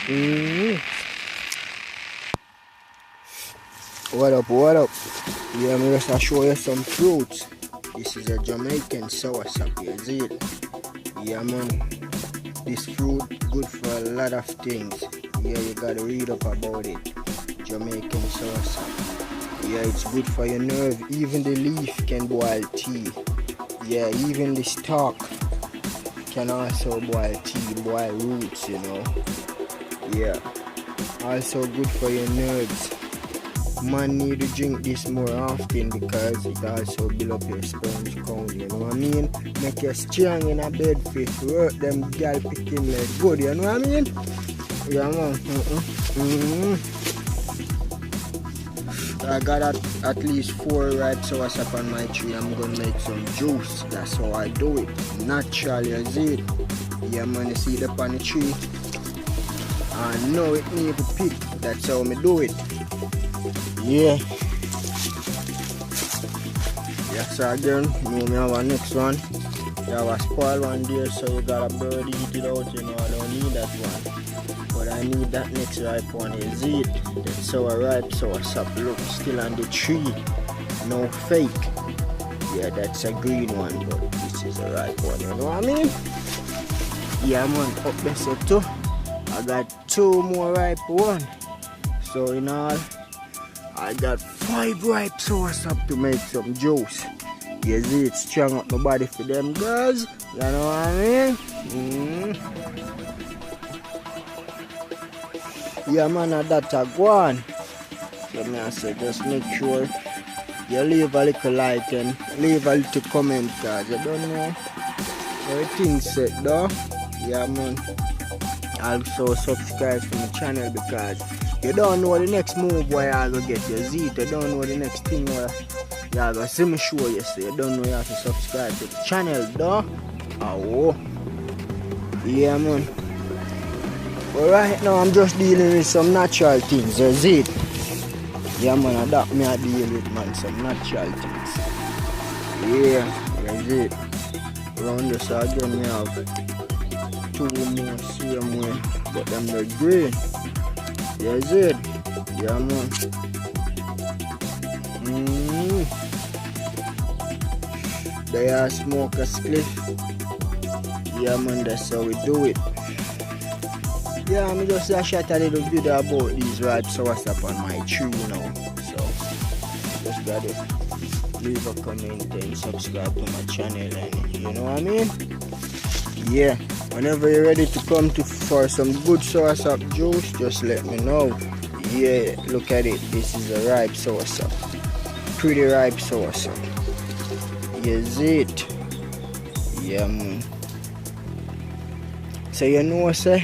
Mm. What up, what up? Yeah, I'm just gonna show you some fruits. This is a Jamaican soursop, you see it? Yeah, man. This fruit good for a lot of things. Yeah, you gotta read up about it. Jamaican soursop. Yeah, it's good for your nerve. Even the leaf can boil tea. Yeah, even the stalk can also boil tea, boil roots, you know. Yeah, also good for your nerves. Man need to drink this more often because it also build up your sperm count, you know what I mean? Make you strong in a bed fit, work them girl picking like good, you know what I mean? Yeah, man. I got at least 4 ripe soursop on my tree. I'm gonna make some juice. That's how I do it. Naturally, you see it? Yeah, man, you see it up on the tree. I know it need to pick. That's how me do it. Yeah. Yes, again, me have a next one. You have a spoiled one there, so you got a bird eat it out, you know. I don't need that one. But I need that next ripe one. You see it? That's how a ripe soursop look still on the tree. No fake. Yeah, that's a green one, but this is a ripe one, you know what I mean? Yeah, man, up there so too. I got 2 more ripe one. So in all, I got 5 ripe soursop to make some juice. You see it strong up my body for them girls. You know what I mean? Yeah, man, that's a go on. So me I say just make sure you leave a little like and leave a little comment, cause you don't know everything's set though. Yeah, man. Also subscribe to my channel because you don't know the next move where you're going to get your Z. You don't know the next thing where you're going to see me show you. So you don't know you have to subscribe to the channel though. Oh. Yeah, man. But right now I'm just dealing with some natural things. You see it? Yeah, man, that me I deal with, man, some natural things. Yeah, you see it? Around this again we have 2 more same way, but them the green. Yes it. Yeah, man. They are smoke a spliff. Yeah, man, that's how we do it. Yeah, I'm just a shot a little video about these ripe soursop on my tree, you know. So just gotta leave a comment and subscribe to my channel, and you know what I mean? Yeah. Whenever you're ready to come for some good soursop juice, just let me know. Yeah, look at it. This is a ripe soursop. Pretty ripe soursop. Yes, it. Yeah, man. So you know, say,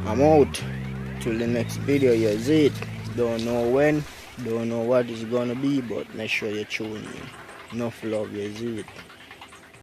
I'm out. Till the next video, yes, it. Don't know when, don't know what it's gonna be, but make sure you tune in. Enough love, yes, it.